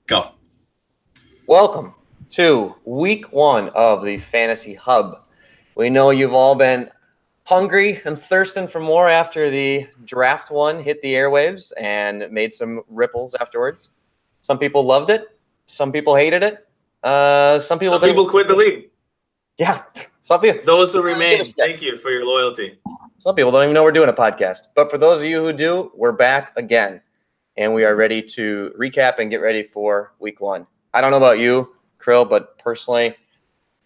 Go. Welcome to week one of the Fantasy Hub. We know you've all been hungry and thirsting for more after the draft one hit the airwaves and made some ripples afterwards. Some people loved it. Some people hated it. Some people quit the league. Yeah, some people. Those who remain, thank you for your loyalty. Some people don't even know we're doing a podcast. But for those of you who do, we're back again. And we are ready to recap and get ready for week one. I don't know about you, Krill, but personally,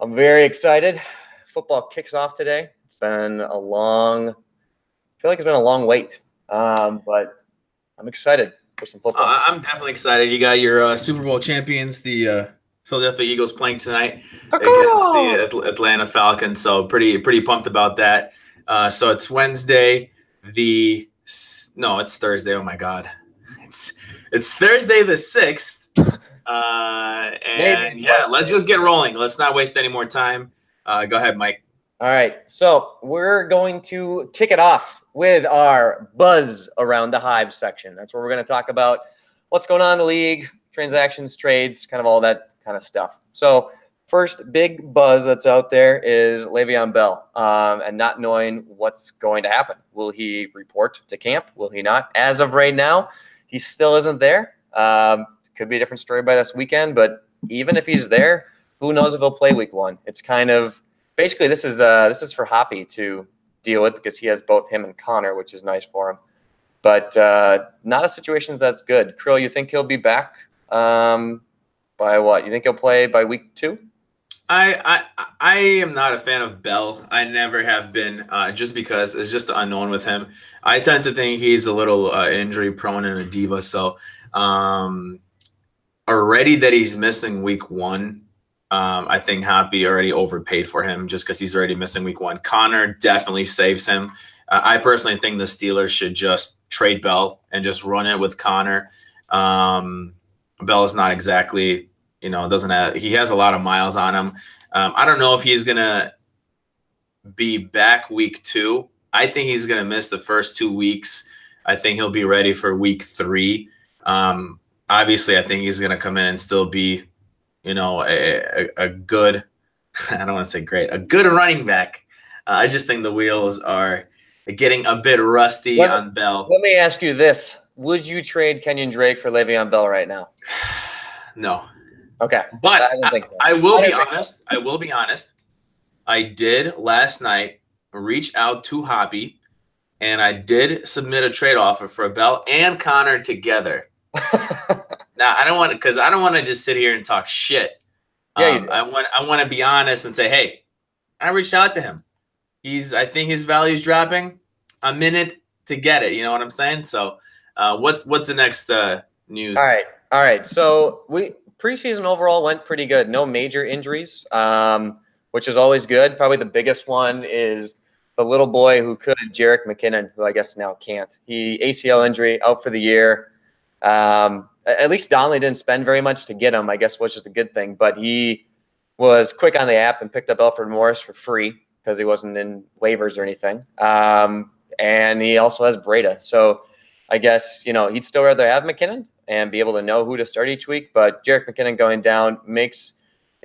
I'm very excited. Football kicks off today. It's been a long, I feel like it's been a long wait, but I'm excited for some football. I'm definitely excited. You got your Super Bowl champions, the Philadelphia Eagles, playing tonight against the Atlanta Falcons. So pretty pumped about that. So it's Wednesday. It's Thursday. Oh my God, it's Thursday the 6th. Let's just get rolling. Let's not waste any more time. Go ahead, Mike. All right. So we're going to kick it off with our Buzz Around the Hive section. That's where we're going to talk about what's going on in the league, transactions, trades, kind of all that kind of stuff. So first big buzz that's out there is Le'Veon Bell and not knowing what's going to happen. Will he report to camp? Will he not? As of right now, he still isn't there. Could be a different story by this weekend, but even if he's there, who knows if he'll play week one? It's kind of basically this is for Hoppy to deal with because he has both him and Connor, which is nice for him. But not a situation that's good. Krill, you think he'll be back by what? You think he'll play by week 2? I am not a fan of Bell. I never have been, just because it's just the unknown with him. I tend to think he's a little injury prone and a diva. So already that he's missing week 1. I think Hoppy already overpaid for him just because he's already missing week 1. Connor definitely saves him. I personally think the Steelers should just trade Bell and just run it with Connor. Bell is not exactly, he has a lot of miles on him. I don't know if he's going to be back week 2. I think he's going to miss the first 2 weeks. I think he'll be ready for week 3. Obviously, I think he's going to come in and still be, a good, I don't want to say great, a good running back. I just think the wheels are getting a bit rusty on Bell. Let me ask you this. Would you trade Kenyon Drake for Le'Veon Bell right now? No. Okay. But I will be honest. I will be honest. I did last night reach out to Hoppy, and I did submit a trade offer for Bell and Connor together. Now I don't want to just sit here and talk shit. Yeah, I want to be honest and say, hey, I reached out to him. I think his value is dropping. I'm in it to get it. You know what I'm saying? So, what's the next news? All right. So preseason overall went pretty good. No major injuries, which is always good. Probably the biggest one is the little boy who could, Jerick McKinnon, who I guess now can't. He ACL injury, out for the year. At least Donnelly didn't spend very much to get him, I guess, which is a good thing. But he was quick on the app and picked up Alfred Morris for free because he wasn't in waivers or anything. And he also has Breida. So I guess, he'd still rather have McKinnon and be able to know who to start each week. But Jerick McKinnon going down makes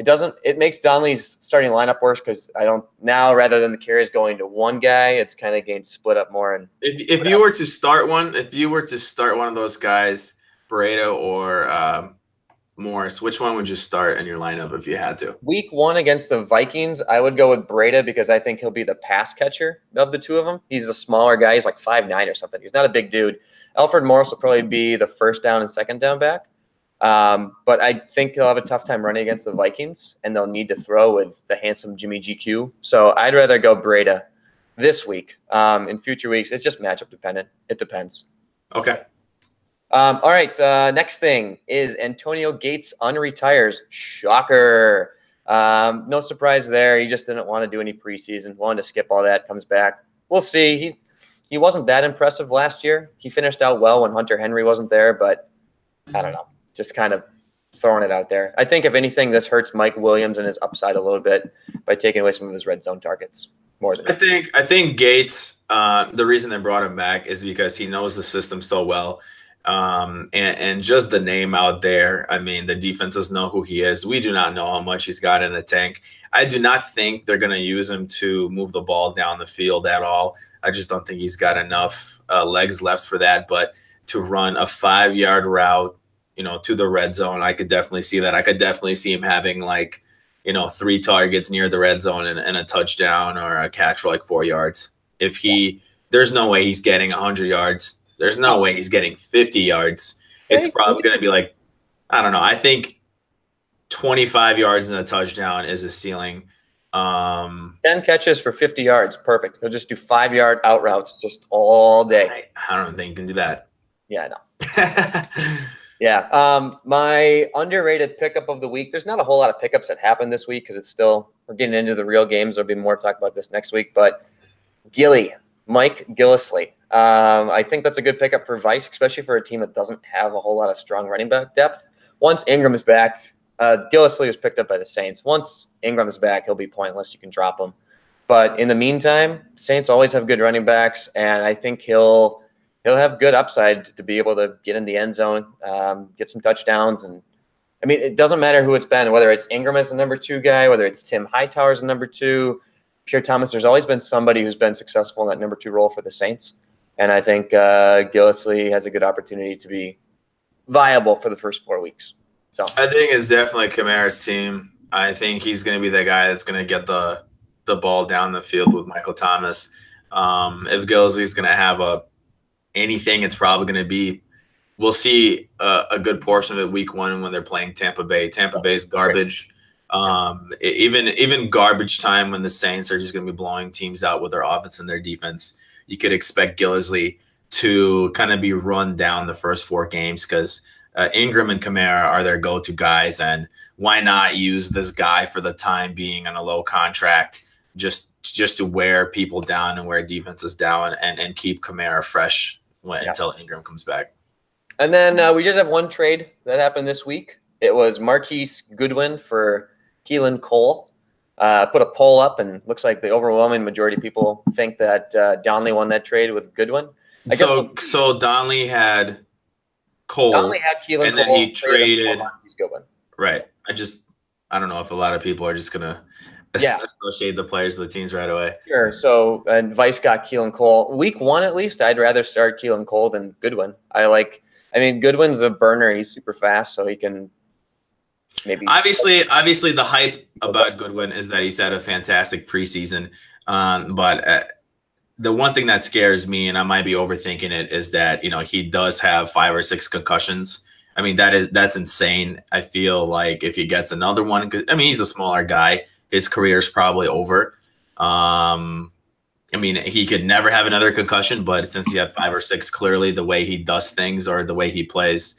Donnelly's starting lineup worse because rather than the carries going to one guy, it's kind of getting split up more. And if you were to start one of those guys, Breida or Morris, which one would you start in your lineup if you had to? Week 1 against the Vikings, I would go with Breida because I think he'll be the pass catcher of the two of them. He's a smaller guy. He's like 5'9" or something. He's not a big dude. Alfred Morris will probably be the first down and second down back. But I think he'll have a tough time running against the Vikings, and they'll need to throw with the handsome Jimmy GQ. So I'd rather go Breida this week. In future weeks, it's just matchup dependent. It depends. Okay. All right. Next thing is Antonio Gates unretires. Shocker. No surprise there. He just didn't want to do any preseason. Wanted to skip all that. Comes back. We'll see. He wasn't that impressive last year. He finished out well when Hunter Henry wasn't there, but I don't know. Just kind of throwing it out there. I think, if anything, this hurts Mike Williams and his upside a little bit by taking away some of his red zone targets. More than I think Gates, the reason they brought him back is because he knows the system so well. And just the name out there. I mean, the defenses know who he is. We do not know how much he's got in the tank. I do not think they're going to use him to move the ball down the field at all. I just don't think he's got enough legs left for that. But to run a 5-yard route, to the red zone, I could definitely see that. I could definitely see him having 3 targets near the red zone and a touchdown or a catch for 4 yards. There's no way he's getting 100 yards. There's no way he's getting 50 yards. It's probably going to be I don't know. I think 25 yards and a touchdown is a ceiling. 10 catches for 50 yards. Perfect. He'll just do 5-yard out routes just all day. I don't think he can do that. Yeah, I know. Yeah. My underrated pickup of the week, there's not a whole lot of pickups that happened this week because we're getting into the real games. There'll be more to talk about this next week. But Mike Gillislee. I think that's a good pickup for Vice, especially for a team that doesn't have a whole lot of strong running back depth. Once Ingram is back, Gillislee was picked up by the Saints. Once Ingram is back, he'll be pointless. You can drop him. But in the meantime, Saints always have good running backs, and I think he'll have good upside to be able to get in the end zone, get some touchdowns. And I mean, it doesn't matter who it's been, whether it's Ingram as the number 2 guy, whether it's Tim Hightower as the number 2, Pierre Thomas. There's always been somebody who's been successful in that number 2 role for the Saints. And I think Gillislee has a good opportunity to be viable for the first 4 weeks. So I think it's definitely Kamara's team. I think he's going to be the guy that's going to get the ball down the field with Michael Thomas. If Gillislee's going to have anything, it's probably going to be – we'll see a good portion of it week 1 when they're playing Tampa Bay. Tampa Bay's garbage. Even garbage time when the Saints are just going to be blowing teams out with their offense and their defense. You could expect Gillislee to kind of be run down the first 4 games because Ingram and Kamara are their go-to guys, and why not use this guy for the time being on a low contract just to wear people down and wear defenses down and keep Kamara fresh until Ingram comes back. And then we did have one trade that happened this week. It was Marquise Goodwin for Keelan Cole. Put a poll up, and looks like the overwhelming majority of people think that Donnelly won that trade with Goodwin. So Donnelly had Cole. Donnelly had Keelan Cole, and then he traded Marquise Goodwin. Right. I don't know if a lot of people are just gonna associate the players with the teams right away. Sure. So and Vice got Keelan Cole. Week 1 at least, I'd rather start Keelan Cole than Goodwin. Goodwin's a burner. He's super fast, so he can. Maybe. Obviously, the hype about Goodwin is that he's had a fantastic preseason. But the one thing that scares me, and I might be overthinking it, is that he does have 5 or 6 concussions. I mean, that's insane. I feel like if he gets another one, he's a smaller guy. His career's probably over. He could never have another concussion, but since he had 5 or 6, clearly the way he does things or the way he plays.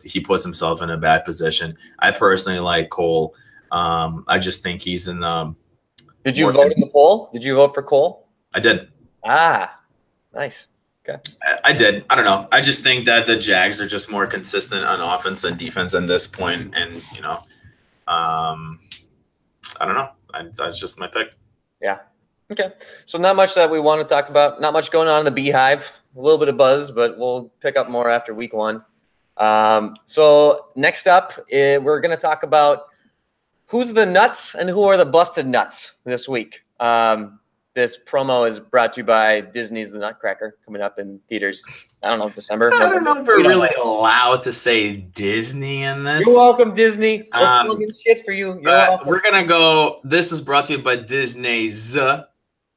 He puts himself in a bad position. I personally like Cole. I just think he's in the. Did you vote in the poll? Did you vote for Cole? I did. Nice. Okay. I did. I don't know. I just think that the Jags are just more consistent on offense and defense at this point, and I don't know. That's just my pick. Yeah. Okay. So not much that we want to talk about. Not much going on in the Beehive. A little bit of buzz, but we'll pick up more after week 1. So next up, we're going to talk about who's the nuts and who are the busted nuts this week. This promo is brought to you by Disney's The Nutcracker, coming up in theaters, I don't know, December. I don't know if we're really allowed to say Disney in this. You're welcome, Disney. We're plugging shit for you. We're going to go, this is brought to you by Disney's,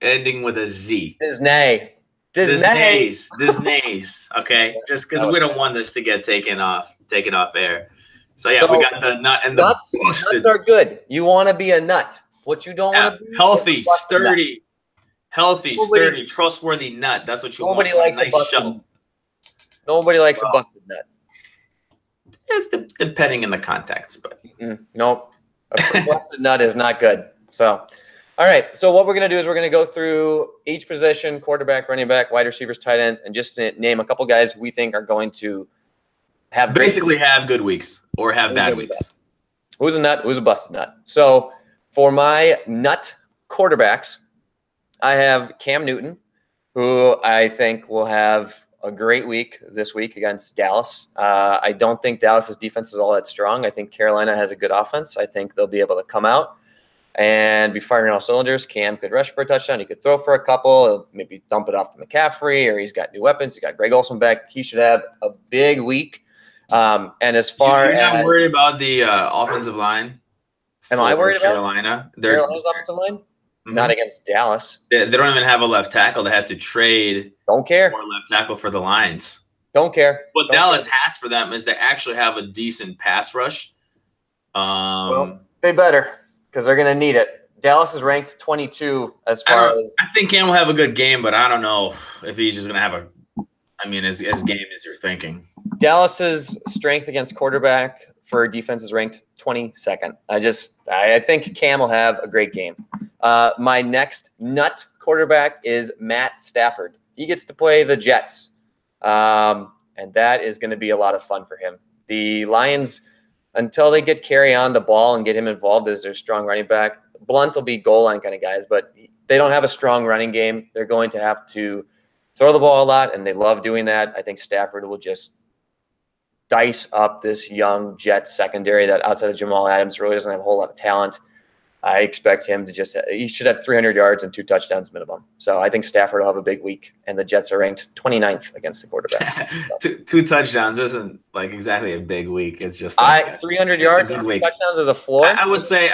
ending with a Z. Disney's. Okay, just because we don't want this to get taken off air. So yeah, we got the nut and the busted. Nuts are good. You want to be a nut. What you don't want to be healthy, sturdy, trustworthy nut. That's what you want. Nobody likes a busted nut. Nobody likes a busted nut. Depending on the context, but nope, a busted nut is not good. So. All right, so what we're going to do is we're going to go through each position, quarterback, running back, wide receivers, tight ends, and just name a couple guys we think are going to have have good weeks or have bad weeks. Who's a nut? Who's a busted nut? So for my nut quarterbacks, I have Cam Newton, who I think will have a great week this week against Dallas. I don't think Dallas's defense is all that strong. I think Carolina has a good offense. I think they'll be able to come out and be firing all cylinders. Cam could rush for a touchdown. He could throw for a couple, maybe dump it off to McCaffrey, or he's got new weapons. He got Greg Olsen back. He should have a big week. And as far You're as not worried about the offensive line? Am I worried Carolina? about Carolina's offensive line? Not against Dallas. They don't even have a left tackle. They had to trade Don't care. more left tackle for the Lions. Don't care. What Don't Dallas care. has for them is they actually have a decent pass rush. Well, they better, because they're going to need it. Dallas is ranked 22 as far as. I think Cam will have a good game, but I don't know if he's just going to have as game as you're thinking. Dallas's strength against quarterback for defense is ranked 22nd. I think Cam will have a great game. My next nut quarterback is Matt Stafford. He gets to play the Jets, and that is going to be a lot of fun for him. The Lions, until they get Carey on the ball and get him involved as their strong running back, Blunt will be goal line kind of guys, but they don't have a strong running game. They're going to have to throw the ball a lot, and they love doing that. I think Stafford will just dice up this young Jets secondary that outside of Jamal Adams really doesn't have a whole lot of talent. I expect him to he should have 300 yards and 2 touchdowns minimum. So I think Stafford will have a big week, and the Jets are ranked 29th against the quarterback. So. two touchdowns isn't like exactly a big week. It's just 300 yards and 2 touchdowns is a floor. I would say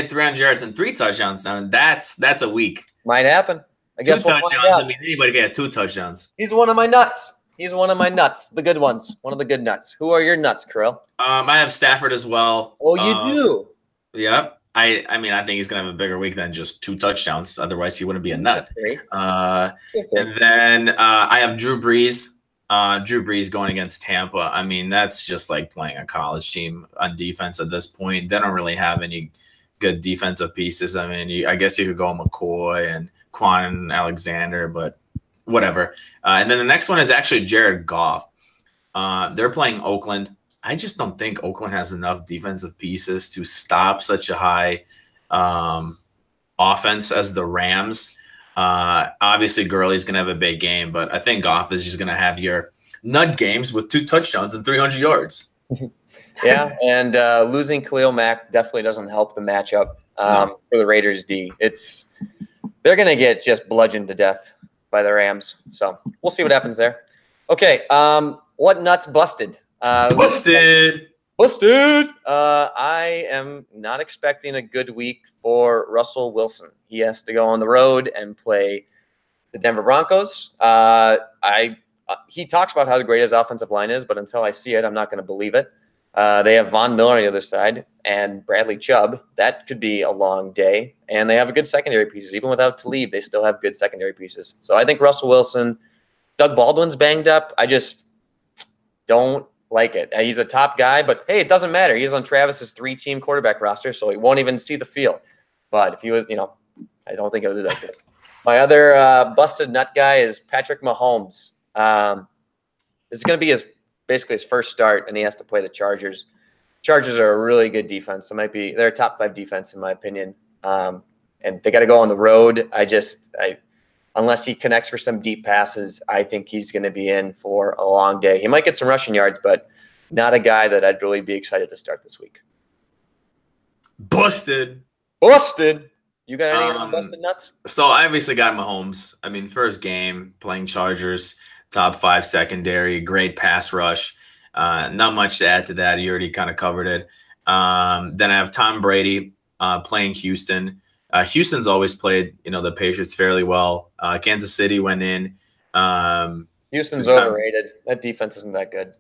300 yards and 3 touchdowns. I mean, that's a week. Might happen. I guess 2 touchdowns. I mean, anybody can have 2 touchdowns. He's one of my nuts. He's one of my nuts. The good ones. One of the good nuts. Who are your nuts, Kirill? I have Stafford as well. Oh, you do? Yep. I think he's gonna have a bigger week than just 2 touchdowns. Otherwise, he wouldn't be a nut. And then I have Drew Brees. Drew Brees going against Tampa. I mean, that's just like playing a college team on defense at this point. They don't really have any good defensive pieces. I mean, I guess you could go McCoy and Quan Alexander, but whatever. And then the next one is actually Jared Goff. They're playing Oakland. I just don't think Oakland has enough defensive pieces to stop such a high offense as the Rams. Obviously, Gurley's going to have a big game, but I think Goff is just going to have your nut games with 2 touchdowns and 300 yards. Yeah, and losing Khalil Mack definitely doesn't help the matchup for the Raiders D. They're going to get just bludgeoned to death by the Rams. So we'll see what happens there. Okay, what nuts busted? Busted. I am not expecting a good week for Russell Wilson. He has to go on the road and play the Denver Broncos. He talks about how great his offensive line is, but until I see it, I'm not going to believe it. They have Von Miller on the other side and Bradley Chubb. That could be a long day. And they have a good secondary pieces. Even without Talib, they still have good secondary pieces. So I think Russell Wilson, Doug Baldwin's banged up. I just don't like it. He's a top guy, but hey, it doesn't matter. He's on Travis's 3-team quarterback roster, so he won't even see the field. But if he was, I don't think it was that good. My other busted nut guy is Patrick Mahomes. This is going to be basically his first start, and he has to play the Chargers. Chargers are a really good defense. They're a top 5 defense in my opinion. And they got to go on the road. Unless he connects for some deep passes, I think he's going to be in for a long day. He might get some rushing yards, but not a guy that I'd really be excited to start this week. Busted. You got any busted nuts? So I obviously got Mahomes. I mean, first game playing Chargers, top 5 secondary, great pass rush. Not much to add to that. You already kind of covered it. Then I have Tom Brady playing Houston. Houston's always played, the Patriots fairly well. Kansas City went in. Houston's overrated. That defense isn't that good.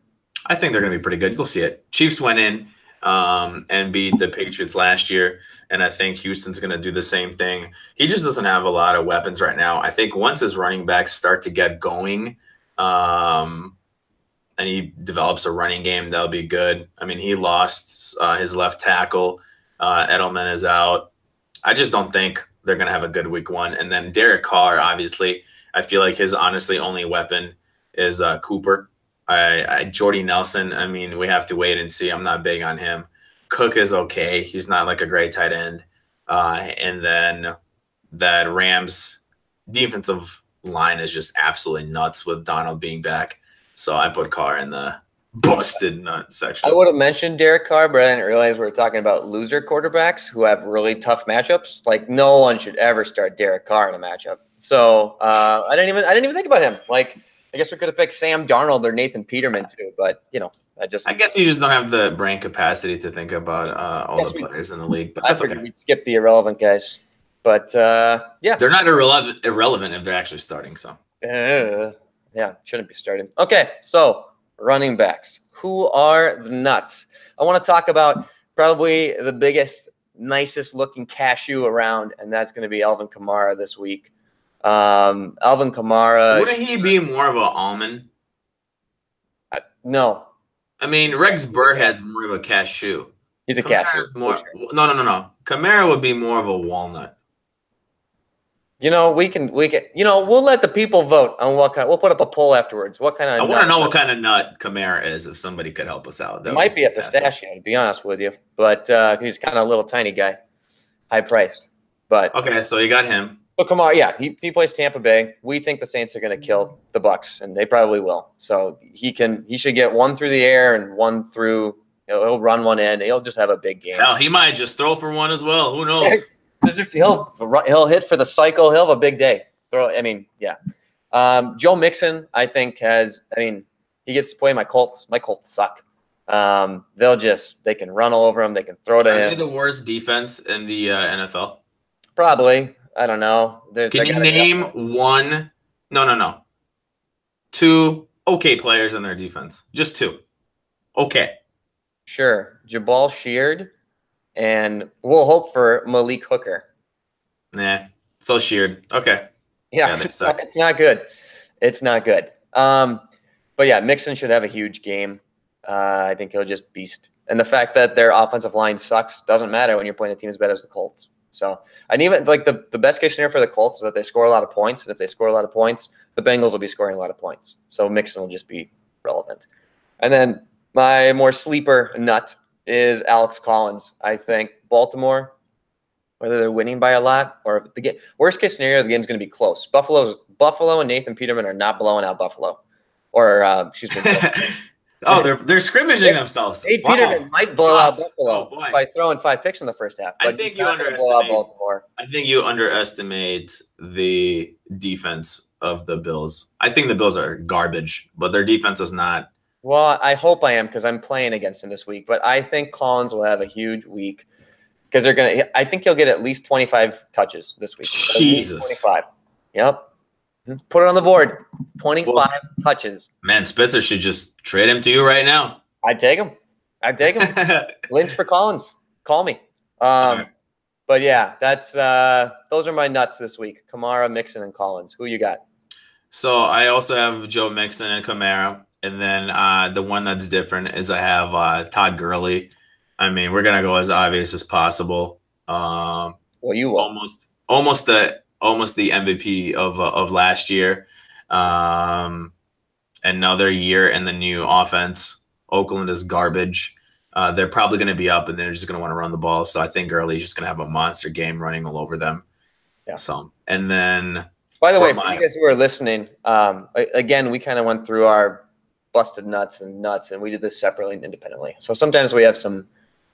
I think they're going to be pretty good. You'll see it. Chiefs went in and beat the Patriots last year, and I think Houston's going to do the same thing. He just doesn't have a lot of weapons right now. I think once his running backs start to get going and he develops a running game, that'll be good. I mean, he lost his left tackle. Edelman is out. I just don't think they're going to have a good week 1. And then Derek Carr, obviously, I feel like his honestly only weapon is Cooper. Jordy Nelson, I mean, we have to wait and see. I'm not big on him. Cook is okay. He's not like a great tight end. And then that Rams defensive line is just absolutely nuts with Donald being back. So I put Carr in the busted nut section. I would have mentioned Derek Carr, but I didn't realize we were talking about loser quarterbacks who have really tough matchups. Like no one should ever start Derek Carr in a matchup. So I didn't even think about him. Like I guess we could have picked Sam Darnold or Nathan Peterman too, but I guess you just don't have the brain capacity to think about all the players in the league. But that's okay. We'd skip the irrelevant guys. But yeah, they're not irrelevant if they're actually starting. So yeah, shouldn't be starting. Okay, so running backs. Who are the nuts? I want to talk about probably the biggest, nicest looking cashew around, and that's going to be Alvin Kamara this week. Alvin Kamara. Wouldn't he be more of an almond? No. I mean, Rex Burhead's more of a cashew. He's a cashew. More, no. Kamara would be more of a walnut. We can. We'll let the people vote on what kind. We'll put up a poll afterwards. What kind of? I want to know what kind of nut Kamara is. If somebody could help us out, it might be a pistachio, to be honest with you. But he's kind of a little tiny guy, high priced. But okay, so you got him. So Kamara, yeah, he plays Tampa Bay. We think the Saints are going to kill the Bucs, and they probably will. So he should get one through the air and one through. He'll run one in. He'll just have a big game. Hell, he might just throw for one as well. Who knows? He'll hit for the cycle. He'll have a big day. Yeah. Joe Mixon, I think, he gets to play my Colts. My Colts suck. They can run all over him. They can throw to him. Are they the worst defense in the NFL? Probably. I don't know. Can you name one? No. Two okay players in their defense. Just two. Okay. Sure. Jabal Sheard. And we'll hope for Malik Hooker. Nah, so Sheard. Okay. Yeah, it's not good. It's not good. But yeah, Mixon should have a huge game. I think he'll just beast. And the fact that their offensive line sucks doesn't matter when you're playing a team as bad as the Colts. So, and even like the best case scenario for the Colts is that they score a lot of points. And if they score a lot of points, the Bengals will be scoring a lot of points. So Mixon will just be relevant. And then my more sleeper nut is Alex Collins. I think Baltimore, whether they're winning by a lot or the game, worst case scenario, the game's going to be close. Buffalo and Nathan Peterman are not blowing out Buffalo, or excuse me. they're scrimmaging themselves. Nate Peterman might blow out Buffalo by throwing 5 picks in the first half. I think you underestimate Baltimore. I think you underestimate the defense of the Bills. I think the Bills are garbage, but their defense is not. Well, I hope I am because I'm playing against him this week. But I think Collins will have a huge week because I think he'll get at least 25 touches this week. Jesus. 25. Yep. Put it on the board. 25 touches. Man, Spitzer should just trade him to you right now. I'd take him. Lynch for Collins. Call me. Right. But yeah, that's those are my nuts this week. Kamara, Mixon, and Collins. Who you got? So I also have Joe Mixon and Kamara. And then the one that's different is I have Todd Gurley. I mean, we're gonna go as obvious as possible. Well, you will. Almost the MVP of last year. Another year in the new offense. Oakland is garbage. They're probably going to be up, and they're just going to want to run the ball. So I think Gurley's just going to have a monster game running all over them. Yeah. So, and then. By the way, for you guys who are listening, again, we kind of went through our busted nuts, and we did this separately and independently. So sometimes we have some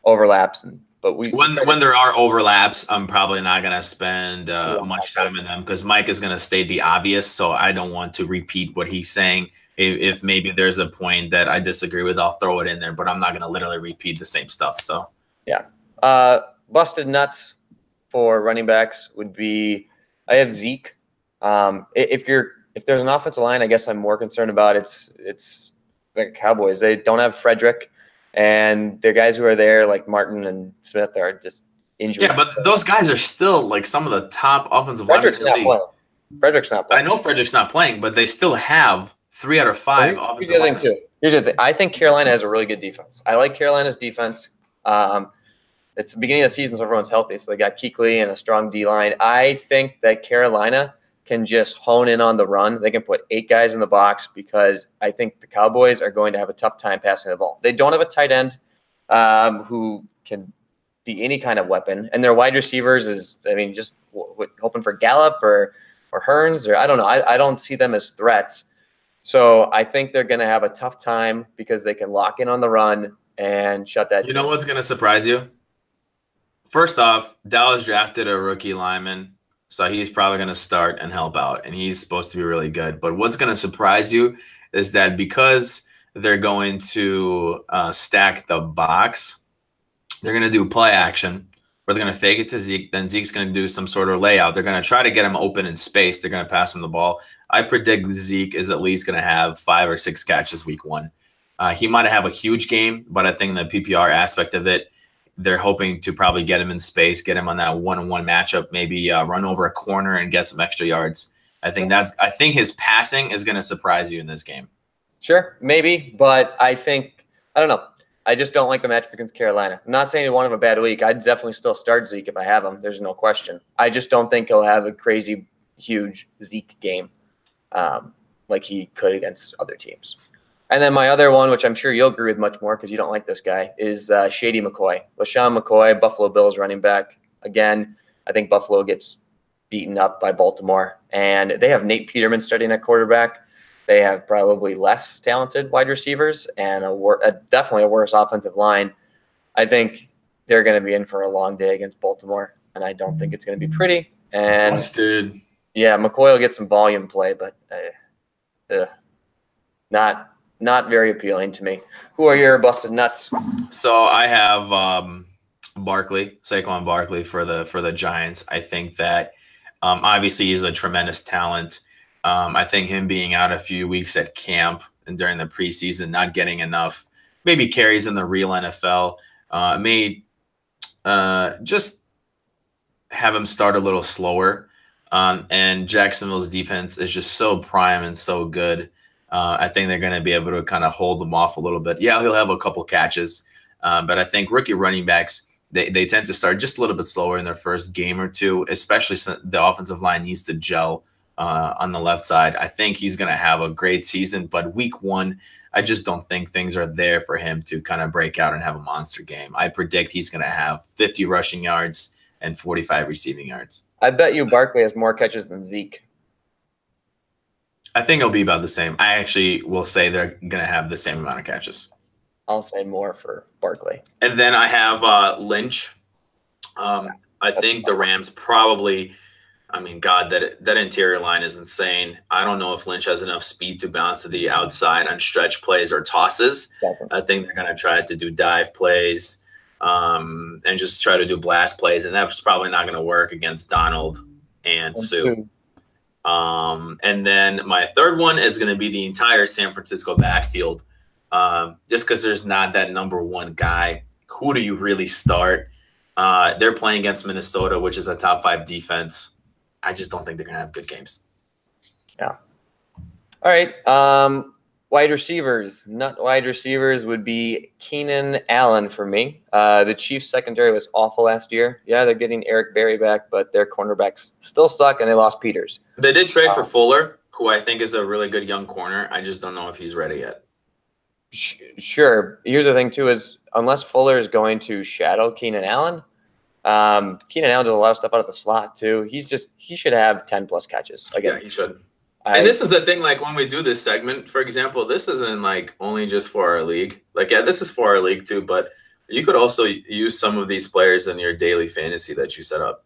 overlaps, but when there are overlaps, I'm probably not going to spend much time in them because Mike is going to state the obvious. So I don't want to repeat what he's saying. If maybe there's a point that I disagree with, I'll throw it in there, but I'm not going to literally repeat the same stuff. So yeah, busted nuts for running backs would be I have Zeke. If there's an offensive line, I guess I'm more concerned about it's the Cowboys. They don't have Frederick, and the guys who are there, like Martin and Smith, are just injured. Yeah, but those guys are still like some of the top offensive linemen in the league. Frederick's not playing. I know Frederick's not playing, but they still have 3 out of 5 offensive linemen. Here's the thing. I think Carolina has a really good defense. I like Carolina's defense. It's the beginning of the season, so everyone's healthy. So they got Kuechly and a strong D-line. I think that Carolina can just hone in on the run. They can put 8 guys in the box because I think the Cowboys are going to have a tough time passing the ball. They don't have a tight end who can be any kind of weapon. And their wide receivers is, just hoping for Gallup or or Hearns, or I don't know. I don't see them as threats. So I think they're going to have a tough time because they can lock in on the run and shut that You team. know what's going to surprise you? First off, Dallas drafted a rookie lineman, so he's probably going to start and help out, and he's supposed to be really good. But what's going to surprise you is that because they're going to stack the box, they're going to do play action, where they're going to fake it to Zeke. Then Zeke's going to do some sort of layout. They're going to try to get him open in space. They're going to pass him the ball. I predict Zeke is at least going to have 5 or 6 catches week 1. He might have a huge game, but I think the PPR aspect of it, they're hoping to probably get him in space, get him on that one-on-one matchup, maybe run over a corner and get some extra yards. I think his passing is going to surprise you in this game. Sure, maybe, but I don't know. I just don't like the matchup against Carolina. I'm not saying he won't have a bad week. I'd definitely still start Zeke if I have him. There's no question. I just don't think he'll have a crazy, huge Zeke game like he could against other teams. And then my other one, which I'm sure you'll agree with much more because you don't like this guy, is Shady McCoy. LaShawn McCoy, Buffalo Bills running back. Again, I think Buffalo gets beaten up by Baltimore. And they have Nate Peterman starting at quarterback. They have probably less talented wide receivers and definitely a worse offensive line. I think they're going to be in for a long day against Baltimore, and I don't think it's going to be pretty. And Busted. Yeah, McCoy will get some volume play, but not very appealing to me. Who are your busted nuts? So I have Saquon Barkley for the Giants. I think that obviously he's a tremendous talent. I think him being out a few weeks at camp and during the preseason, not getting enough, maybe carries in the real NFL, may just have him start a little slower. And Jacksonville's defense is just so prime and so good. I think they're going to be able to kind of hold them off a little bit. Yeah, he'll have a couple catches, but I think rookie running backs, they tend to start just a little bit slower in their first game or two, especially since the offensive line needs to gel on the left side. I think he's going to have a great season, but week 1, I just don't think things are there for him to kind of break out and have a monster game. I predict he's going to have 50 rushing yards and 45 receiving yards. I bet you Barkley has more catches than Zeke. I think it'll be about the same. I actually will say they're going to have the same amount of catches. I'll say more for Barkley. And then I have Lynch. I think the Rams probably, I mean, God, that interior line is insane. I don't know if Lynch has enough speed to bounce to the outside on stretch plays or tosses. Definitely. I think they're going to try to do dive plays and just try to do blast plays, and that's probably not going to work against Donald and Sue. And then my third one is going to be the entire San Francisco backfield. Just because there's not that number one guy. Who do you really start? They're playing against Minnesota, which is a top 5 defense. I just don't think they're going to have good games. Yeah. All right. Wide receivers. Not wide receivers would be Keenan Allen for me. The Chiefs secondary was awful last year. Yeah, they're getting Eric Berry back, but their cornerbacks still suck, and they lost Peters. They did trade for Fuller, who I think is a really good young corner. I just don't know if he's ready yet. Sure. Here's the thing, too, is unless Fuller is going to shadow Keenan Allen, Keenan Allen does a lot of stuff out of the slot, too. He should have 10-plus catches. Yeah, he should. And this is the thing, like when we do this segment, for example, this isn't like only just for our league. Like, yeah, this is for our league too, but you could also use some of these players in your daily fantasy that you set up.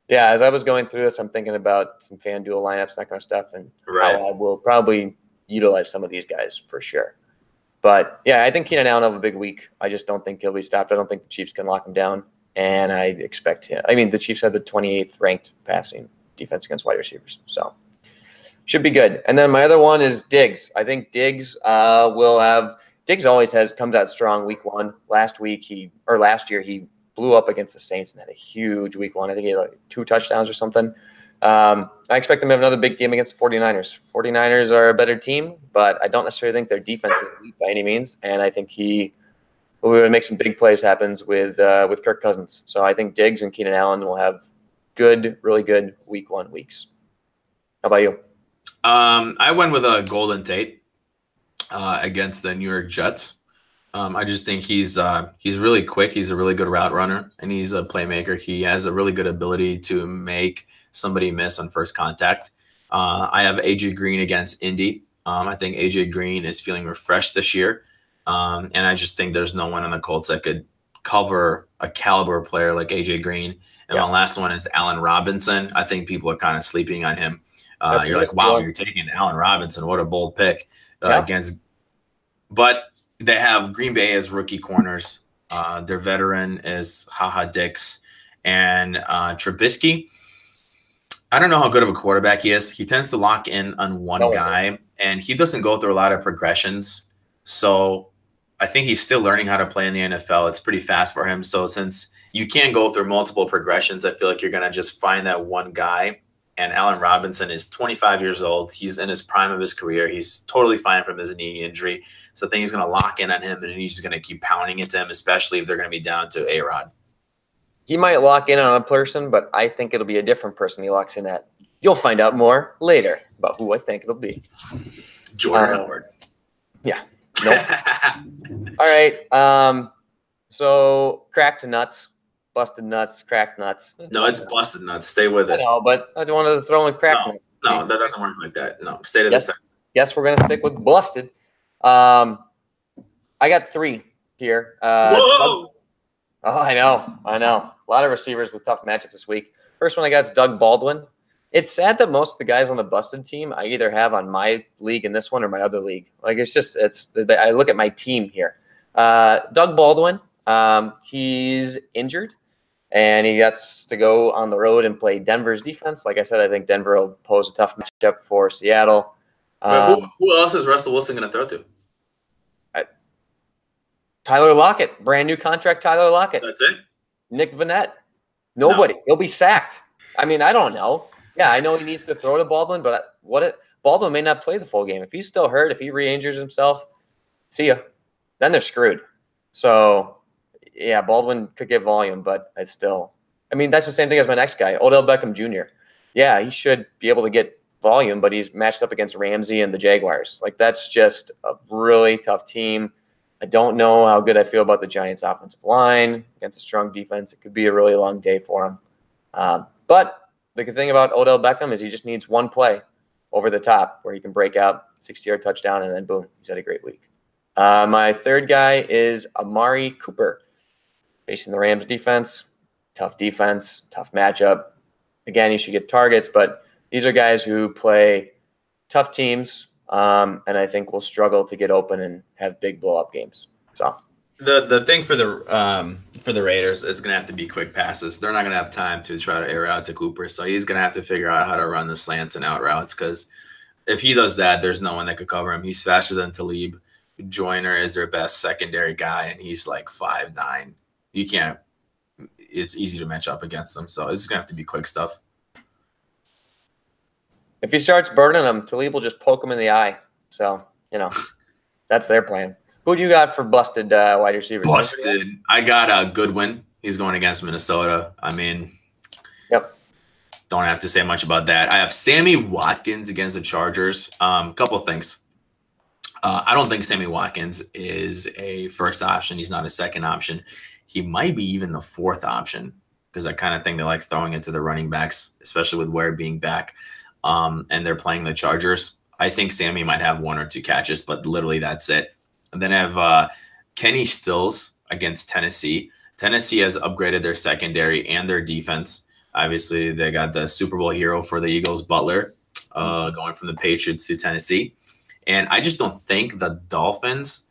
Yeah, as I was going through this, I'm thinking about some FanDuel lineups, that kind of stuff, and how I will probably utilize some of these guys for sure. But yeah, I think Keenan Allen will have a big week. I just don't think he'll be stopped. I don't think the Chiefs can lock him down, and I expect him. I mean, the Chiefs have the 28th ranked passing defense against wide receivers, so. Should be good. And then my other one is Diggs. I think Diggs Diggs always comes out strong week 1. Last year he blew up against the Saints and had a huge week 1. I think he had like 2 touchdowns or something. I expect them to have another big game against the 49ers. 49ers are a better team, but I don't necessarily think their defense is elite by any means. And I think he will be able to make some big plays happens with Kirk Cousins. So I think Diggs and Keenan Allen will have really good week 1 weeks. How about you? I went with a Golden Tate against the New York Jets. I just think he's really quick. He's a really good route runner, and he's a playmaker. He has a really good ability to make somebody miss on first contact. I have AJ Green against Indy. I think AJ Green is feeling refreshed this year. And I just think there's no one on the Colts that could cover a caliber player like AJ Green. And my last one is Allen Robinson. I think people are kind of sleeping on him. You're like, wow, you're taking Allen Robinson. What a bold pick against. But they have Green Bay as rookie corners. Their veteran is HaHa Dix and Trubisky. I don't know how good of a quarterback he is. He tends to lock in on one guy, and he doesn't go through a lot of progressions. So I think he's still learning how to play in the NFL. It's pretty fast for him. So since you can't go through multiple progressions, I feel like you're going to just find that one guy. And Allen Robinson is 25 years old. He's in his prime of his career. He's totally fine from his knee injury. So I think he's going to lock in on him, and he's just going to keep pounding into him, especially if they're going to be down to A-Rod. He might lock in on a person, but I think it'll be a different person he locks in at. You'll find out more later about who I think it'll be. Jordan Howard. Yeah. Nope. All right. So cracked nuts, busted nuts, cracked nuts. No, it's busted nuts. Stay with it. I know, but I wanted to throw in cracked nuts. No, that doesn't work like that. No, stay to the side. Yes, we're gonna stick with busted. I got 3 here. Whoa! Oh, I know. A lot of receivers with tough matchups this week. First one I got is Doug Baldwin. It's sad that most of the guys on the busted team I either have on my league in this one or my other league. Like I look at my team here. Doug Baldwin, he's injured, and he gets to go on the road and play Denver's defense. Like I said, I think Denver will pose a tough matchup for Seattle. Who else is Russell Wilson going to throw to? Tyler Lockett, brand new contract. Tyler Lockett. That's it. Nick Vannett. Nobody. He'll be sacked. I mean, I don't know. Yeah, I know he needs to throw to Baldwin, but Baldwin may not play the full game. If he's still hurt, if he re-injures himself, see ya. Then they're screwed. So, yeah, Baldwin could get volume, but that's the same thing as my next guy, Odell Beckham Jr. Yeah, he should be able to get volume, but he's matched up against Ramsey and the Jaguars. Like, that's just a really tough team. I don't know how good I feel about the Giants' offensive line against a strong defense. It could be a really long day for him. But the good thing about Odell Beckham is he just needs one play over the top where he can break out, 60-yard touchdown, and then boom, he's had a great week. My third guy is Amari Cooper, facing the Rams defense. Tough matchup. Again, he should get targets, but these are guys who play tough teams, and I think will struggle to get open and have big blow-up games. So the thing for the Raiders is going to have to be quick passes. They're not going to have time to try to air out to Cooper, so he's going to have to figure out how to run the slants and out routes, because if he does that, there's no one that could cover him. He's faster than Talib. Joyner is their best secondary guy, and he's like 5'9". You can't. It's easy to match up against them, so it's going to have to be quick stuff. If he starts burning them, Talib will just poke him in the eye. So, that's their plan. Who do you got for busted wide receivers? Busted. I got Goodwin. He's going against Minnesota. I mean, yep. Don't have to say much about that. I have Sammy Watkins against the Chargers. Couple of things. I don't think Sammy Watkins is a first option. He's not a second option. He might be even the fourth option, because I kind of think they like throwing it to the running backs, especially with Ware being back. And they're playing the Chargers. I think Sammy might have 1 or 2 catches, but literally that's it. And then I have Kenny Stills against Tennessee. Tennessee has upgraded their secondary and their defense. Obviously, they got the Super Bowl hero for the Eagles, Butler, going from the Patriots to Tennessee. And I just don't think the Dolphins,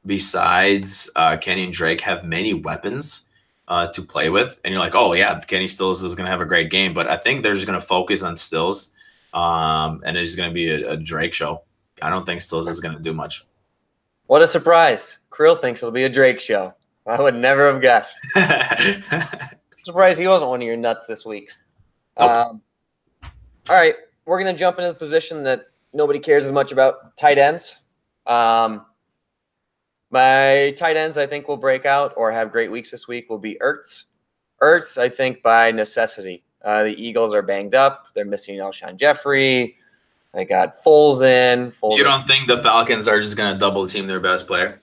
besides Kenny and Drake, have many weapons to play with. And you're like, oh, yeah, Kenny Stills is going to have a great game. But I think they're just going to focus on Stills. And it's going to be a Drake show. I don't think Stills is going to do much. What a surprise. Krill thinks it'll be a Drake show. I would never have guessed. Surprised he wasn't one of your nuts this week. Nope. All right, we're going to jump into the position that nobody cares as much about, tight ends. My tight ends I think will break out or have great weeks this week will be Ertz. Ertz, I think, by necessity. The Eagles are banged up. They're missing Alshon Jeffrey. They got Foles in. You don't think the Falcons are just going to double team their best player?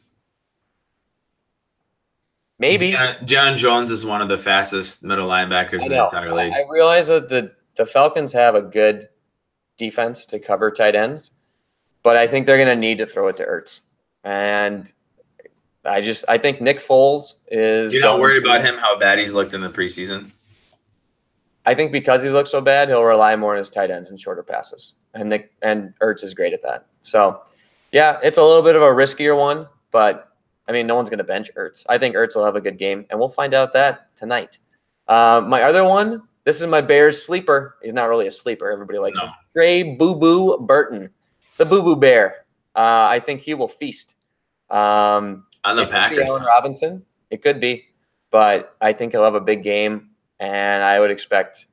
Maybe. Deion Jones is one of the fastest middle linebackers in the entire league. I realize that the Falcons have a good defense to cover tight ends, but I think they're going to need to throw it to Ertz. And I think Nick Foles is. You're not worried about him, how bad he's looked in the preseason? I think because he looks so bad, he'll rely more on his tight ends and shorter passes. And Ertz is great at that. So, yeah, it's a little bit of a riskier one, but, I mean, no one's going to bench Ertz. I think Ertz will have a good game, and we'll find out that tonight. My other one, this is my Bears sleeper. He's not really a sleeper. Everybody likes him. Trey Boo-Boo Burton, the Boo-Boo Bear. I think he will feast. On the Packers. Allen Robinson. It could be, but I think he'll have a big game. And I would expect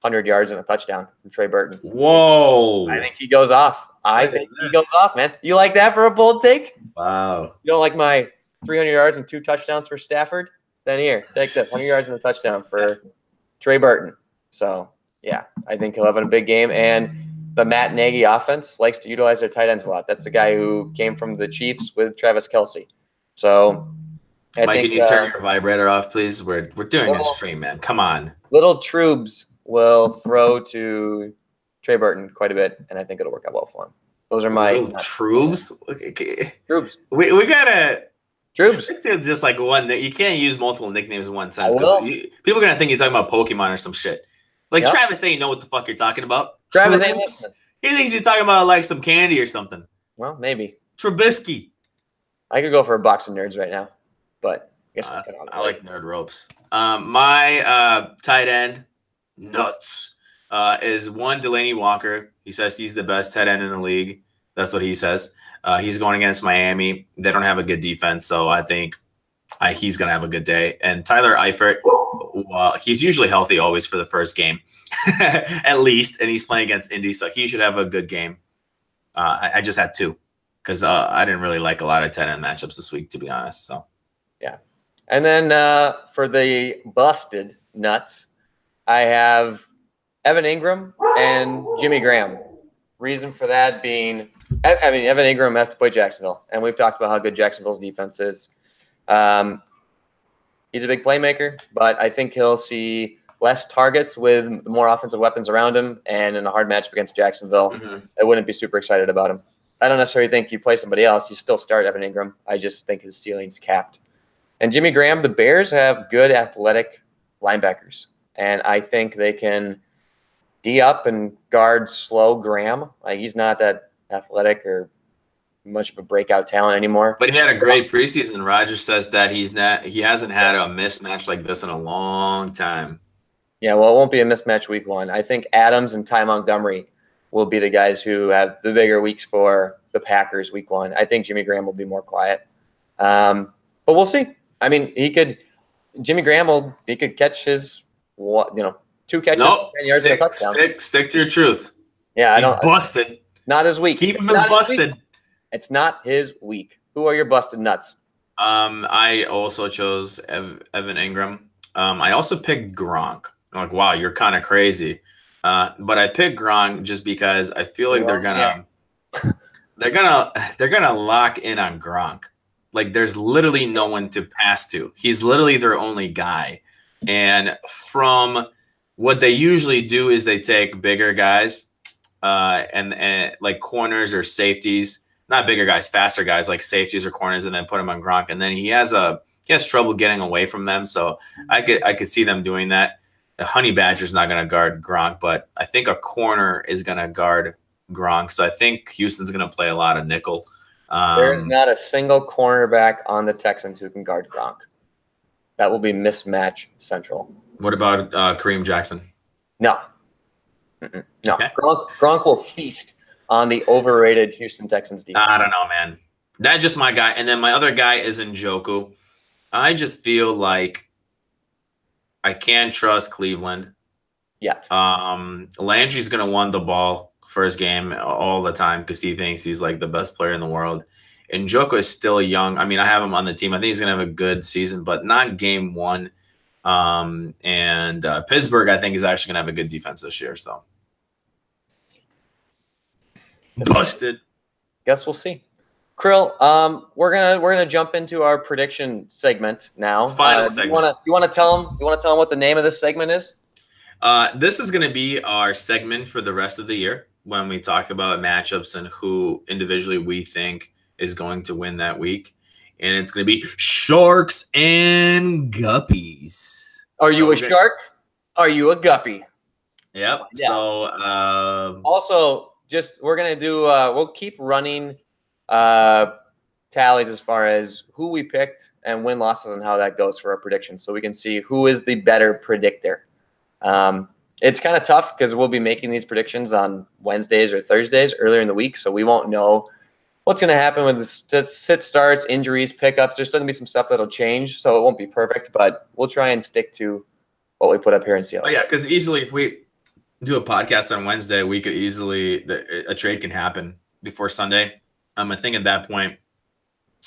100 yards and a touchdown from Trey Burton. Whoa. I think he goes off. I think he goes off, man. You like that for a bold take? Wow. You don't like my 300 yards and 2 touchdowns for Stafford? Then here, take this. 100 yards and a touchdown for Trey Burton. So, yeah, I think he'll have a big game. And the Matt Nagy offense likes to utilize their tight ends a lot. That's the guy who came from the Chiefs with Travis Kelce. So, Mike, can you turn your vibrator off, please? We're doing this stream, man. Come on. Little Troobs will throw to Trey Burton quite a bit, and I think it'll work out well for him. Those are my Troobs. Troobs. We gotta Troobs. stick to just like one. You can't use multiple nicknames in one sentence. People are gonna think you're talking about Pokemon or some shit. Like Travis ain't know what the fuck you're talking about. Travis ain't listening. He thinks you're talking about like some candy or something. Well, maybe. Trubisky. I could go for a box of nerds right now. But I guess I like nerd ropes. My tight end, nuts, is one Delaney Walker. He says he's the best tight end in the league. That's what he says. He's going against Miami. They don't have a good defense, so I think he's going to have a good day. And Tyler Eifert, well, he's usually healthy always for the first game, at least, and he's playing against Indy, so he should have a good game. I just had 2 because I didn't really like a lot of tight end matchups this week, to be honest, so. Yeah. And then for the busted nuts, I have Evan Ingram and Jimmy Graham. Reason for that being, I mean, Evan Ingram has to play Jacksonville, and we've talked about how good Jacksonville's defense is. He's a big playmaker, but I think he'll see less targets with more offensive weapons around him, and in a hard matchup against Jacksonville, I wouldn't be super excited about him. I don't necessarily think you play somebody else. You still start Evan Ingram. I just think his ceiling's capped. And Jimmy Graham, the Bears have good athletic linebackers, and I think they can D up and guard slow Graham. Like, he's not that athletic or much of a breakout talent anymore. But he had a great preseason. Rodgers says that he hasn't had a mismatch like this in a long time. Yeah, well, it won't be a mismatch week 1. I think Adams and Ty Montgomery will be the guys who have the bigger weeks for the Packers week 1. I think Jimmy Graham will be more quiet. But we'll see. I mean, Jimmy Graham could catch his, 2 catches, 10 yards and a touchdown. Stick to your truth. Yeah, He's busted. Not his week. Keep him as busted. It's not his week. Who are your busted nuts? I also chose Evan Ingram. I also picked Gronk. I'm like, wow, you're kind of crazy. But I picked Gronk just because I feel like they're gonna lock in on Gronk. Like, there's literally no one to pass to. He's literally their only guy. And from what they usually do is they take bigger guys and like corners or safeties, not bigger guys, faster guys like safeties or corners, and then put them on Gronk. And then he has trouble getting away from them. So I could see them doing that. The Honey Badger's not going to guard Gronk, but I think a corner is going to guard Gronk. So I think Houston's going to play a lot of nickel. There's not a single cornerback on the Texans who can guard Gronk. That will be mismatch central. What about Kareem Jackson? No. No. Okay. Gronk will feast on the overrated Houston Texans defense. I don't know, man. That's just my guy. And then my other guy is Njoku. I just feel like I can't trust Cleveland. Yet. Landry's going to want the ball first game all the time because he thinks he's like the best player in the world. And Njoku is still young. I mean, I have him on the team. I think he's going to have a good season, but not game 1. And Pittsburgh, I think, is actually going to have a good defense this year. So busted. Guess we'll see. Krill, we're gonna jump into our prediction segment now. Final segment. You want to tell them what the name of this segment is? This is going to be our segment for the rest of the year. when we talk about matchups and who individually we think is going to win that week. And it's going to be Sharks and Guppies. Are you a shark? Are you a guppy? Yep. Yeah. So also, just we're going to do we'll keep running tallies as far as who we picked and win losses and how that goes for our predictions, so we can see who is the better predictor. It's kind of tough because we'll be making these predictions on Wednesdays or Thursdays earlier in the week, so we won't know what's going to happen with the sit starts, injuries, pickups. There's still going to be some stuff that'll change, so it won't be perfect, but we'll try and stick to what we put up here and see how. Oh yeah, because easily if we do a podcast on Wednesday, we could easily a trade can happen before Sunday. I think at that point,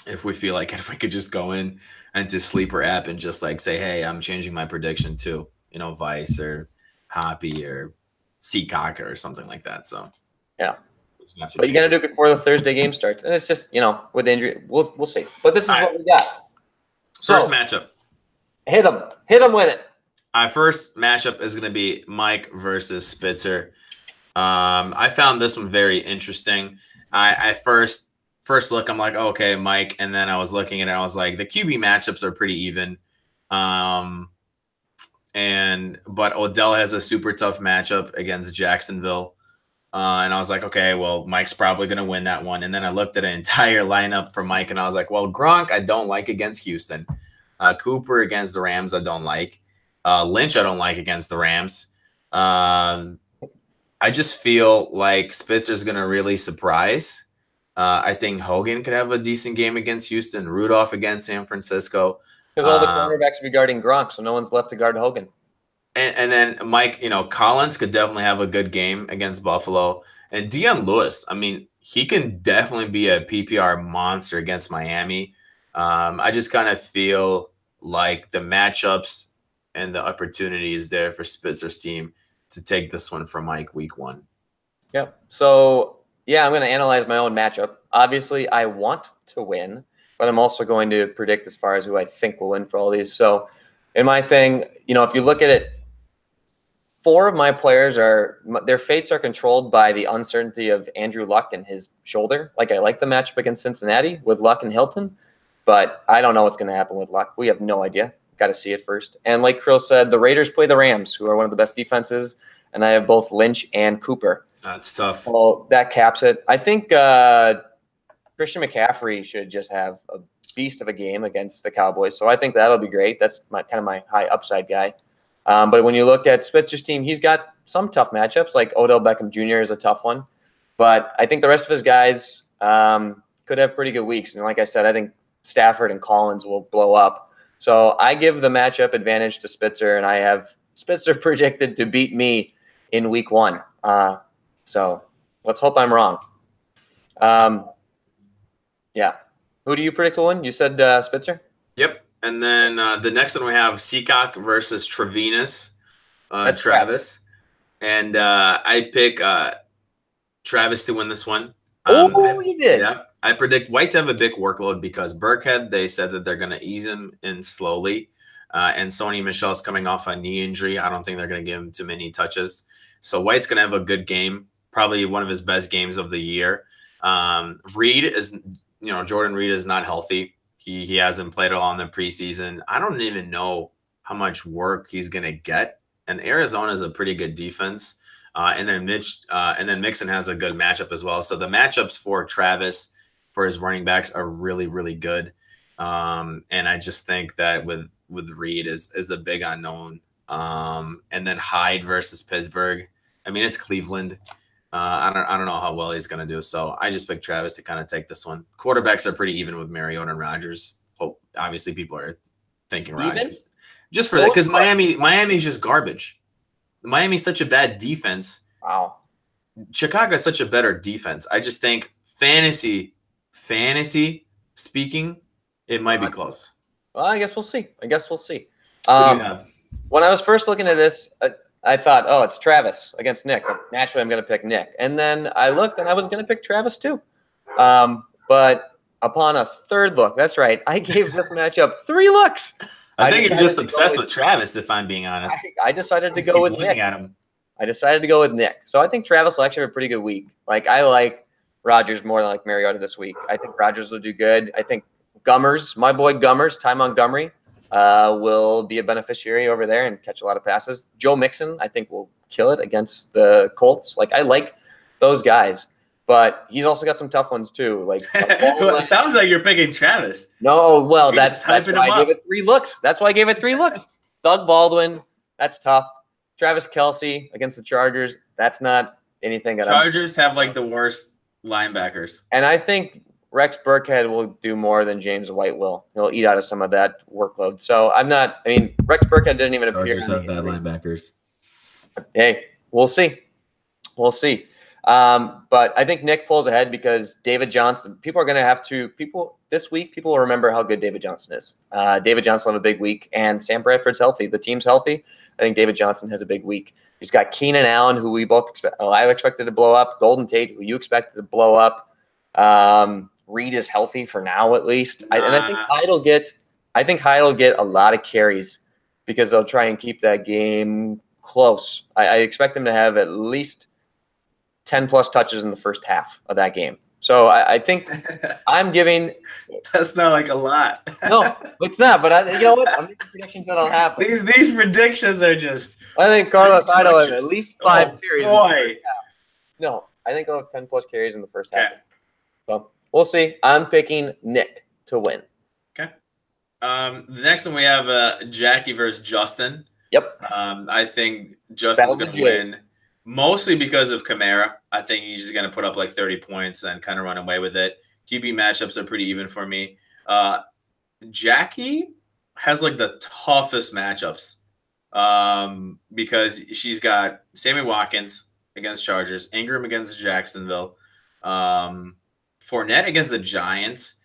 if we feel like if we could just go in and to Sleeper app and just like say, hey, I'm changing my prediction to, Vice or Hoppy or Seacock or something like that. So yeah. But you got to do it before the Thursday game starts. And it's just, with injury, we'll see. But this is what we got. First matchup. Hit them. Hit them with it. Our first matchup is going to be Mike versus Spitzer. I found this one very interesting. I first look, I'm like, oh, okay, Mike. And then I was looking at it, I was like, the QB matchups are pretty even. But Odell has a super tough matchup against Jacksonville. And I was like, okay, well, Mike's probably going to win that one. And then I looked at an entire lineup for Mike, and I was like, well, Gronk, I don't like against Houston. Cooper against the Rams, I don't like. Lynch, I don't like against the Rams. I just feel like Spitzer's going to really surprise. I think Hogan could have a decent game against Houston. Rudolph against San Francisco. Because all the cornerbacks will be guarding Gronk, so no one's left to guard Hogan. And then Mike, Collins could definitely have a good game against Buffalo. And Dion Lewis, I mean, he can definitely be a PPR monster against Miami. I just kind of feel like the matchups and the opportunities there for Spitzer's team to take this one from Mike week 1. Yep. So, yeah, I'm going to analyze my own matchup. Obviously, I want to win, but I'm also going to predict as far as who I think will win for all these. So, in my thing, if you look at it, 4 of my players their fates are controlled by the uncertainty of Andrew Luck and his shoulder. Like, I like the matchup against Cincinnati with Luck and Hilton, but I don't know what's going to happen with Luck. We have no idea. Got to see it first. And like Krill said, the Raiders play the Rams, who are one of the best defenses, and I have both Lynch and Cooper. That's tough. So that caps it. I think Christian McCaffrey should just have a beast of a game against the Cowboys. So I think that'll be great. That's my high upside guy. But when you look at Spitzer's team, he's got some tough matchups, like Odell Beckham Jr. is a tough one. But I think the rest of his guys could have pretty good weeks. And like I said, I think Stafford and Collins will blow up. So I give the matchup advantage to Spitzer, and I have Spitzer projected to beat me in week 1. So let's hope I'm wrong. Yeah. Who do you predict will win? You said Spitzer? Yep. And then the next one we have Seacock versus Travis. And I pick Travis to win this one. You did? Yeah. I predict White to have a big workload because Burkhead, they said that they're going to ease him in slowly. And Sony Michel's coming off a knee injury. I don't think they're going to give him too many touches. So White's going to have a good game, probably one of his best games of the year. Reed is, Jordan Reed is not healthy. He hasn't played all in the preseason. I don't even know how much work he's going to get. And Arizona is a pretty good defense. And then Mixon has a good matchup as well. So the matchups for Travis for his running backs are really, really good. And I just think that with Reed is a big unknown. And then Hyde versus Pittsburgh. I mean, it's Cleveland. I don't know how well he's going to do. So I just picked Travis to kind of take this one. Quarterbacks are pretty even with Mariota and Rodgers. Obviously, people are thinking Rodgers. Just for that, because Miami's just garbage. Miami's such a bad defense. Wow. Chicago is such a better defense. I just think fantasy speaking, it might be close. Well, I guess we'll see. Who do you have? When I was first looking at this, I thought, oh, it's Travis against Nick. Naturally, I'm going to pick Nick. And then I looked, and I was going to pick Travis too. But upon a third look, that's right, I gave this matchup 3 looks. I think you're just obsessed with Travis, if I'm being honest. I decided to go with Nick. At him. I decided to go with Nick. So I think Travis will actually have a pretty good week. Like, I like Rodgers more than like Mariota this week. I think Rodgers will do good. I think Gummers, my boy Gummers, Ty Montgomery, will be a beneficiary over there and catch a lot of passes. Joe Mixon, I think, will kill it against the Colts. Like, I like those guys, but he's also got some tough ones too. Like, Well, it sounds like you're picking Travis. no, well, You're that's just hyping why him I gave up. it 3 looks. That's why I gave it 3 looks. Doug Baldwin, that's tough. Travis Kelce against the Chargers, that's not anything that Chargers have like the worst linebackers. And I think Rex Burkhead will do more than James White will. He'll eat out of some of that workload. So I'm not. I mean, Rex Burkhead didn't even appear. Chargers have bad linebackers. Hey, we'll see. We'll see. But I think Nick pulls ahead because David Johnson. People are going to have to. People this week. People will remember how good David Johnson is. David Johnson will have a big week, and Sam Bradford's healthy. The team's healthy. I think David Johnson has a big week. He's got Keenan Allen, who we both expect. I expected to blow up. Golden Tate, who you expected to blow up. Reed is healthy for now, at least. And I think Hyde will get. I think Hyde will get a lot of carries because they'll try and keep that game close. I expect them to have at least 10+ touches in the first half of that game. So I think I'm giving. That's not like a lot. No, it's not. But you know what? I'm making predictions that'll happen. These predictions are just. I think Carlos Hyde will have at least 5 carries. Boy. No, I think he'll have 10+ carries in the first half. Okay. So we'll see. I'm picking Nick to win. Okay. The next one we have Jackie versus Justin. Yep. I think Justin's going to win. Mostly because of Kamara. I think he's just going to put up like 30 points and kind of run away with it. QB matchups are pretty even for me. Jackie has like the toughest matchups because she's got Sammy Watkins against Chargers, Ingram against Jacksonville, Fournette against the Giants.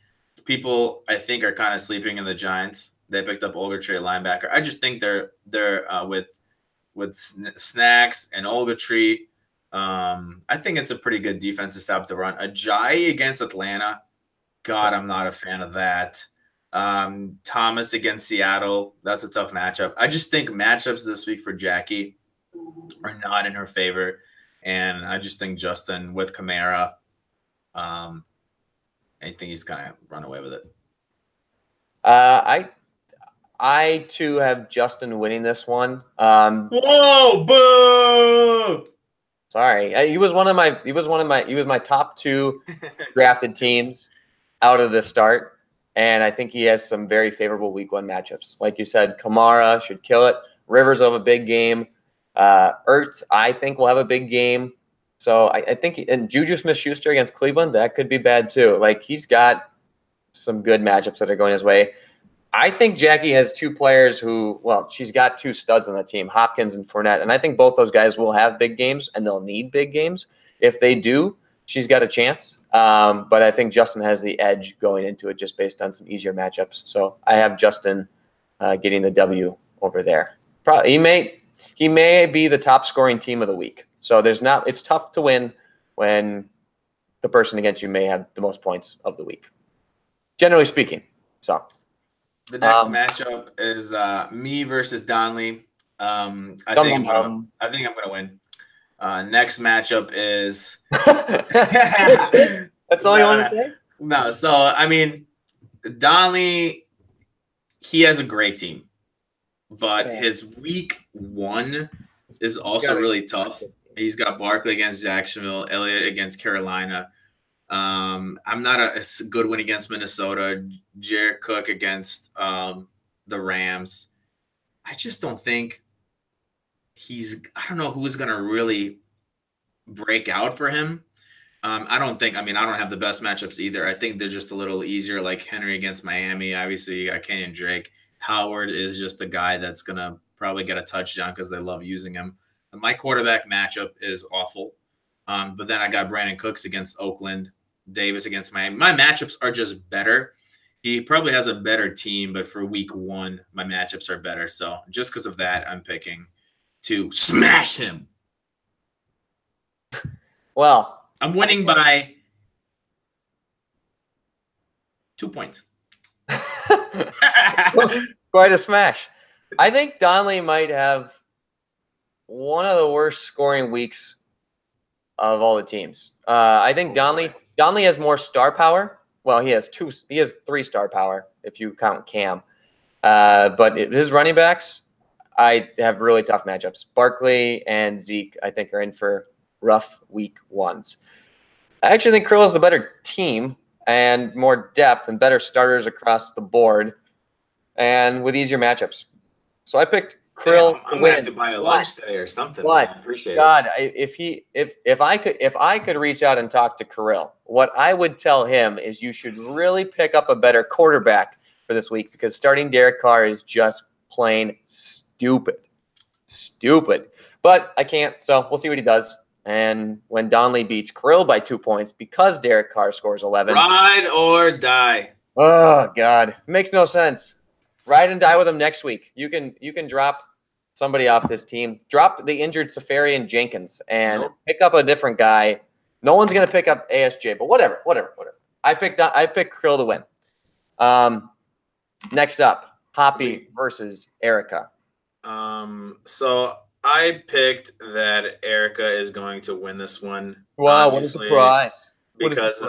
People, I think, are kind of sleeping in the Giants. They picked up Ogletree, linebacker. I just think they're with Snacks and Ogletree. I think it's a pretty good defense to stop the run. Ajayi against Atlanta. God, I'm not a fan of that. Thomas against Seattle. That's a tough matchup. I just think matchups this week for Jackie are not in her favor. And I just think Justin with Kamara, I think he's going to run away with it. I too have Justin winning this one. Whoa, boo! Sorry, he was my top 2 drafted teams out of the start, and I think he has some very favorable week 1 matchups. Like you said, Kamara should kill it. Rivers will have a big game. Ertz, I think, will have a big game. So I think, and Juju Smith-Schuster against Cleveland, that could be bad too. Like, he's got some good matchups that are going his way. I think Jackie has 2 players who, well, she's got 2 studs on the team, Hopkins and Fournette. And I think both those guys will have big games, and they'll need big games. If they do, she's got a chance. But I think Justin has the edge going into it just based on some easier matchups. So I have Justin getting the W over there. Probably, he may be the top scoring team of the week. So it's tough to win when the person against you may have the most points of the week, generally speaking. So. The next matchup is me versus Donley. I think I'm gonna win. Next matchup is. That's all you want to say? No, so I mean, Donley, he has a great team, but his week 1 is also really tough. He's got Barkley against Jacksonville, Elliott against Carolina. I'm not a good win against Minnesota. Jared Cook against the Rams. I just don't think I don't know who's going to really break out for him. I don't have the best matchups either. I think they're just a little easier, like Henry against Miami. Obviously, you got Kenyon Drake. Howard is just the guy that's going to probably get a touchdown because they love using him. And my quarterback matchup is awful. But then I got Brandon Cooks against Oakland, Davis against Miami. My matchups are just better. He probably has a better team, but for week 1, my matchups are better. So just because of that, I'm picking to smash him. Well, I'm winning by 2 points. Quite a smash. I think Donley might have one of the worst scoring weeks of all the teams. I think Donley has more star power. Well, he has 3 star power if you count Cam. But his running backs, I have really tough matchups. Barkley and Zeke, I think, are in for rough week ones. I actually think Krill is the better team and more depth and better starters across the board and with easier matchups. So I picked Krill. I'm gonna have to buy a lunch today or something. Man. I appreciate it. If I could reach out and talk to Kirill, what I would tell him is you should really pick up a better quarterback for this week because starting Derek Carr is just plain stupid. But I can't, so we'll see what he does. And when Donley beats Kirill by 2 points because Derek Carr scores 11. Ride or die. Oh God, it makes no sense. Ride and die with him next week. You can drop somebody off this team. Drop the injured Safarian Jenkins and pick up a different guy. No one's gonna pick up ASJ, but whatever. I picked Krill to win. Next up, Hoppy versus Erica. So I picked that Erica is going to win this one. Wow, what a surprise! Because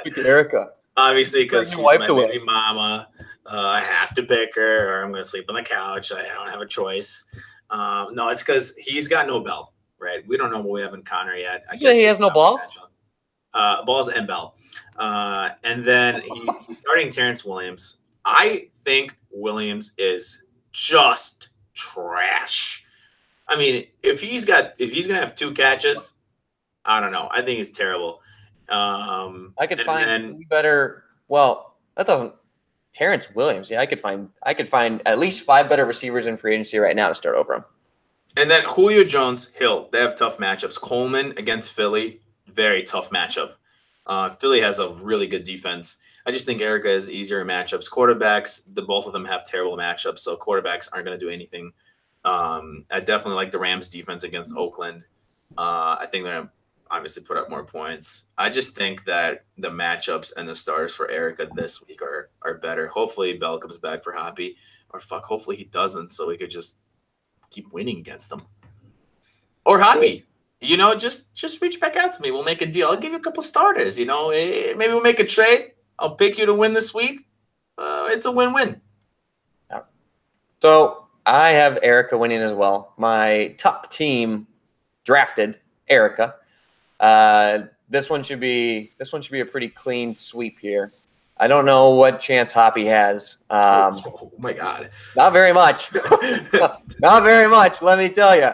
Pick Erica. Obviously, because she's my baby mama. I have to pick her, or I'm going to sleep on the couch. I don't have a choice. No, it's because he's got no Bell, right? We don't know what we have in Connor yet. I guess he has no balls? Balls and Bell. And then he's starting Terrence Williams. I think Williams is just trash. I mean, if he's gonna have 2 catches, I don't know. I think he's terrible. I could find better. Well, that doesn't. Terrence Williams. Yeah, I could find at least 5 better receivers in free agency right now to start over him. And then Julio Jones, Hill. They have tough matchups. Coleman against Philly, very tough matchup. Philly has a really good defense. I just think Erica has easier matchups. Quarterbacks, both of them have terrible matchups, so quarterbacks aren't going to do anything. I definitely like the Rams defense against Oakland. I think they're going to obviously put up more points. I just think that the matchups and the stars for Erica this week are better. Hopefully Bell comes back for Hoppy, or hopefully he doesn't, so we could just keep winning against them. Or Hoppy, just reach back out to me. We'll make a deal. I'll give you a couple starters. Maybe we'll make a trade. I'll pick you to win this week. It's a win-win. Yeah. So I have Erica winning as well. My top team drafted Erica. This one should be a pretty clean sweep here. I don't know what chance Hoppy has. Oh my God! Not very much. Not very much. Let me tell you.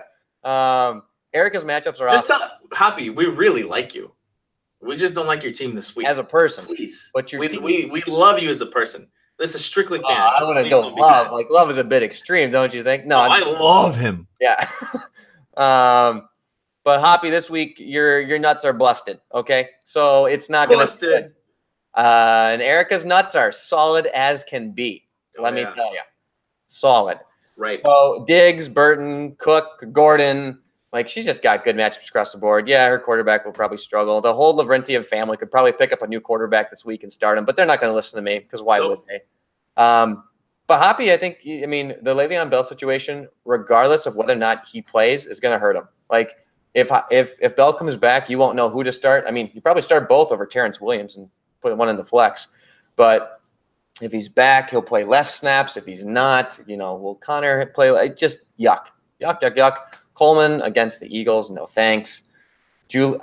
Erica's matchups are just tell Hoppy we really like you. We just don't like your team this week as a person. Please, but we love you as a person. This is strictly fan. I wouldn't go love. Like love is a bit extreme, don't you think? No, I love him. Yeah. But Hoppy, this week your nuts are busted. Okay, so it's not going to fit. And Erica's nuts are solid as can be. Let me tell you, solid. Right. So Diggs, Burton, Cook, Gordon, like she's just got good matchups across the board. Yeah, her quarterback will probably struggle. The whole Lavrentiev family could probably pick up a new quarterback this week and start him, but they're not going to listen to me because why would they? But Hoppy, I think, the Le'Veon Bell situation, regardless of whether or not he plays, is going to hurt him. Like if Bell comes back, you won't know who to start. I mean, you probably start both over Terrence Williams and put one in the flex. But if he's back, he'll play less snaps. If he's not, will Connor play? Just yuck. Coleman against the Eagles, no thanks. Julio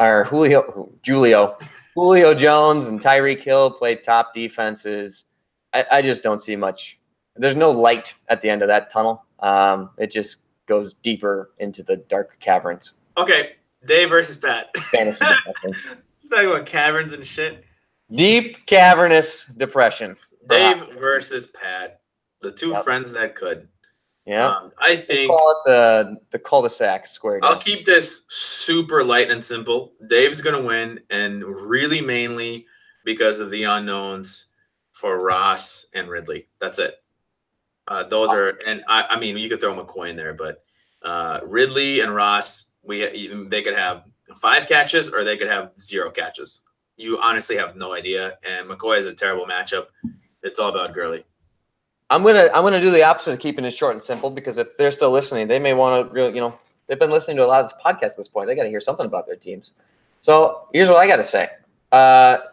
Jones and Tyreek Hill played top defenses. I just don't see much. There's no light at the end of that tunnel. It just goes deeper into the dark caverns. Okay, Dave versus Pat. Fantasy depression. Talking about caverns and shit. Deep cavernous depression. Dave versus Pat, the two friends that could. Yeah, I think call it the cul-de-sac squared. I'll keep this super light and simple. Dave's gonna win, and really mainly because of the unknowns for Ross and Ridley. That's it. Those are, and I mean, you could throw McCoy in there, but Ridley and Ross, they could have 5 catches or they could have 0 catches. You honestly have no idea. And McCoy is a terrible matchup. It's all about Gurley. I'm gonna do the opposite of keeping it short and simple because if they're still listening, they may want to really, They've been listening to a lot of this podcast at this point. They got to hear something about their teams. So here's what I got to say.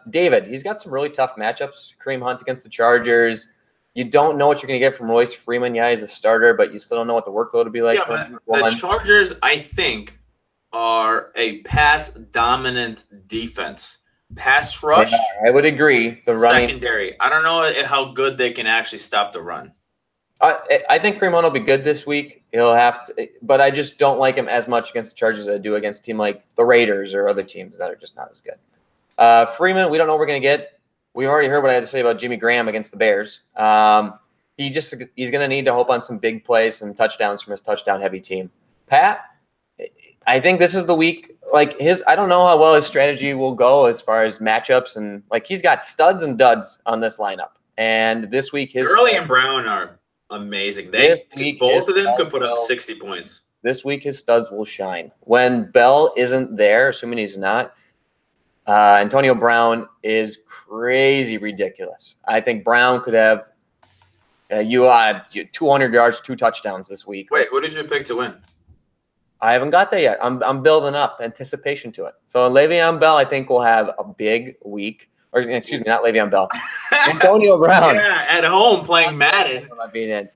David, he's got some really tough matchups. Kareem Hunt against the Chargers. You don't know what you're going to get from Royce Freeman. Yeah, he's a starter, but you still don't know what the workload will be like. Yeah, but the Chargers, I think, are a pass-dominant defense. Pass rush. Yeah, I would agree. The running secondary. I don't know how good they can actually stop the run. I think Kareem Hunt will be good this week. He'll have to, but I just don't like him as much against the Chargers as I do against a team like the Raiders or other teams that are just not as good. Freeman, we don't know what we're going to get. We already heard what I had to say about Jimmy Graham against the Bears. He's going to need to hope on some big plays and touchdowns from his touchdown-heavy team. Pat, I think this is the week. Like I don't know how well his strategy will go as far as matchups, and like he's got studs and duds on this lineup. And this week, Gurley and Brown are amazing. Both of them could put up 60 points. This week, his studs will shine. When Bell isn't there, assuming he's not, Antonio Brown is crazy ridiculous. I think Brown could have 200 yards, 2 touchdowns this week. Wait, what did you pick to win? I haven't got that yet. I'm building up anticipation to it. So Le'Veon Bell, I think, will have a big week. Or excuse me, not Le'Veon Bell. Antonio Brown. Yeah, at home playing Madden.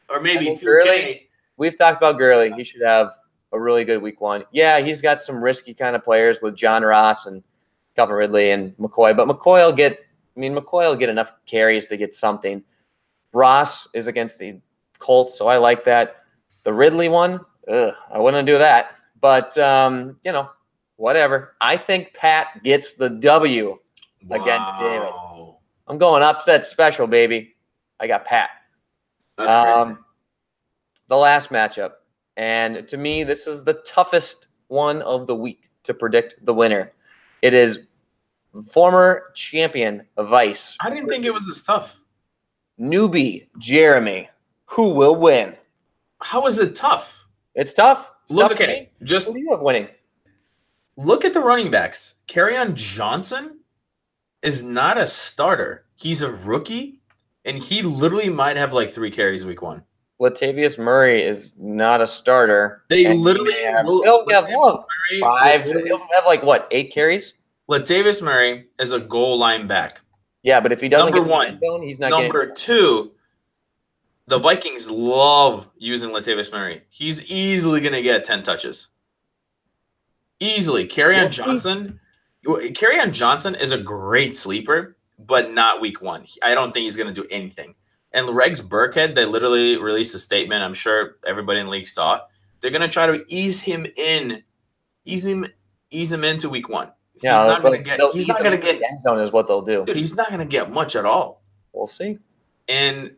Or maybe 2K. Gurley, we've talked about Gurley. He should have a really good week 1. Yeah, he's got some risky kind of players with John Ross and Calvin Ridley and McCoy. But McCoy will get enough carries to get something. Ross is against the Colts, so I like that. The Ridley one, I wouldn't do that. But, whatever. I think Pat gets the W against David. I'm going upset special, baby. I got Pat. That's great. The last matchup. And to me, this is the toughest one of the week to predict the winner. It is former champion Vice. I didn't think it was this tough. Newbie Jeremy. Who will win? How is it tough? It's tough. Look at it. Just who do you have winning? Look at the running backs. Kerryon Johnson is not a starter. He's a rookie, and he literally might have like 3 carries week 1. Latavius Murray is not a starter. They literally he'll have 5. He'll have like what, 8 carries? Latavius Murray is a goal line back. Yeah, but if he doesn't Number 1, he's not Number 2, the Vikings love using Latavius Murray. He's easily going to get 10 touches. Easily. Kerryon Johnson is a great sleeper, but not week 1. I don't think he's going to do anything. And Rex Burkhead, they literally released a statement. I'm sure everybody in the league saw. They're going to try to ease him into week 1. Yeah, he's not going to get. He's not going to get. End zone is what they'll do. Dude, he's not going to get much at all. We'll see. And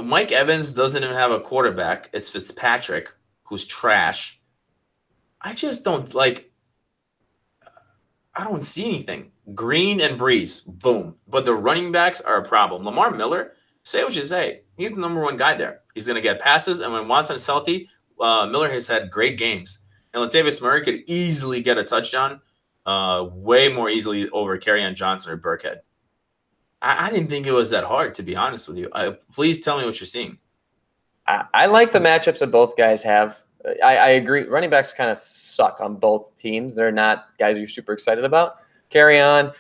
Mike Evans doesn't even have a quarterback. It's Fitzpatrick, who's trash. I just don't like. I don't see anything. Green and Breeze, boom. But the running backs are a problem. Lamar Miller, say what you say, he's the number 1 guy there. He's going to get passes, and when Watson is healthy, Miller has had great games. And Latavius Murray could easily get a touchdown, way more easily over Kerryon Johnson or Burkhead. I didn't think it was that hard, to be honest with you. Please tell me what you're seeing. I like the matchups that both guys have. I agree. Running backs kind of suck on both teams. They're not guys you're super excited about. Kerryon,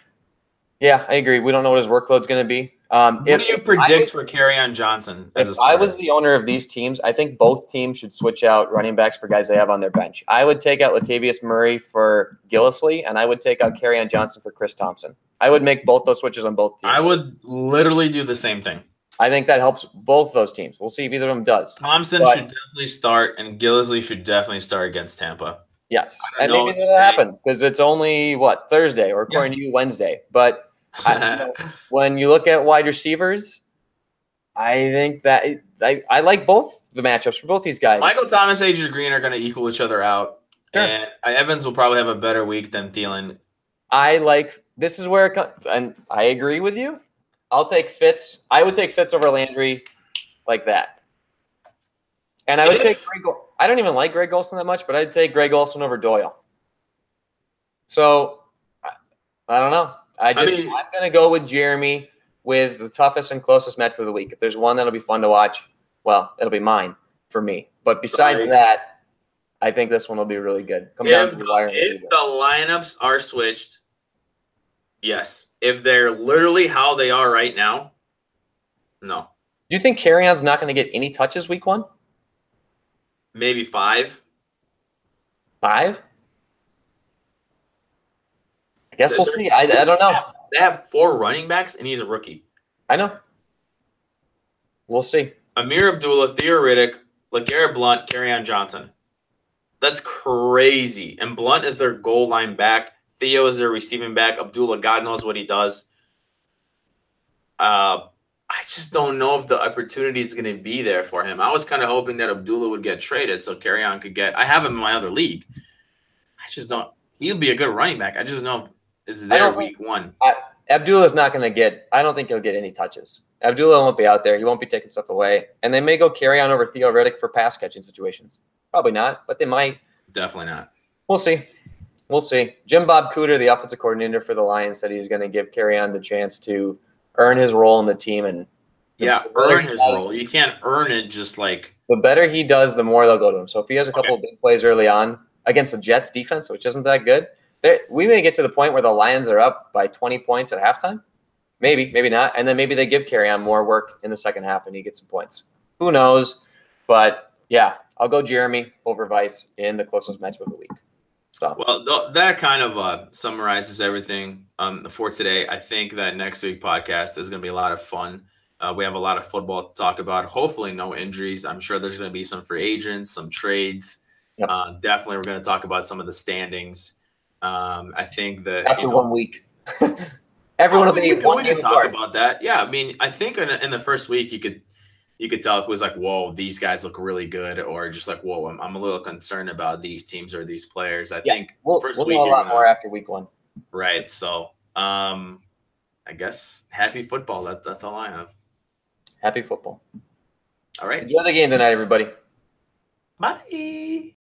yeah, I agree. We don't know what his workload's going to be. What do you predict for Kerryon Johnson as a starter? If I was the owner of these teams, I think both teams should switch out running backs for guys they have on their bench. I would take out Latavius Murray for Gillislee, and I would take out Kerryon Johnson for Chris Thompson. I would make both those switches on both teams. I would literally do the same thing. I think that helps both those teams. We'll see if either of them does. Thompson should definitely start, and Gillislee should definitely start against Tampa. Yes, and maybe that'll happen because it's only, Thursday, or according to you, Wednesday. But when you look at wide receivers, I think that I like both the matchups for both these guys. Michael Thomas, AJ Green are going to equal each other out. Sure. And Evans will probably have a better week than Thielen. This is where it comes, and I agree with you. I'll take Fitz. I would take Fitz over Landry like that. And I would take I don't even like Greg Olsen that much, but I'd take Greg Olsen over Doyle. So, I don't know. I'm going to go with Jeremy with the toughest and closest match of the week. If there's one that'll be fun to watch, well, it'll be mine for me. But besides that, I think this one will be really good. Come down to the wire. If the lineups are switched, yes. If they're literally how they are right now, no. Do you think Kerryon's not going to get any touches week 1? Maybe 5. 5? I guess we'll see. I don't know. They have 4 running backs, and he's a rookie. I know. We'll see. Amir Abdullah, Theo Riddick, LeGarrette Blount, Kerryon Johnson. That's crazy. And Blount is their goal line back. Theo is their receiving back. Abdullah, God knows what he does. I just don't know if the opportunity is going to be there for him. I was kind of hoping that Abdullah would get traded so Kerryon could get – I have him in my other league. I just don't – he'll be a good running back. I just know if it's there week 1. Abdullah's not going to get – I don't think he'll get any touches. Abdullah won't be out there. He won't be taking stuff away. And they may go Kerryon over Theo Riddick for pass-catching situations. Probably not, but they might. Definitely not. We'll see. We'll see. Jim Bob Cooter, the offensive coordinator for the Lions, said he's going to give Kerryon the chance to earn his role in the team. And earn his role. You can't earn it just like – the better he does, the more they'll go to him. So if he has a couple of big plays early on against the Jets defense, which isn't that good, we may get to the point where the Lions are up by 20 points at halftime. Maybe, maybe not. And then maybe they give Kerryon more work in the second half and he gets some points. Who knows? But, yeah, I'll go Jeremy over Vice in the closest matchup of the week. So. Well, that kind of summarizes everything for today. I think that next week podcast is going to be a lot of fun. We have a lot of football to talk about. Hopefully no injuries. I'm sure there's going to be some free agents, some trades. Yep. Definitely we're going to talk about some of the standings. I think that after 1 week. Everyone will be we can talk about that. Yeah, I mean, I think in the first week you could tell who was like, whoa, these guys look really good, or just like, whoa, I'm a little concerned about these teams or these players. I think we'll know a lot more after week 1. Right. So I guess happy football. That's all I have. Happy football. All right. Enjoy the game tonight, everybody. Bye.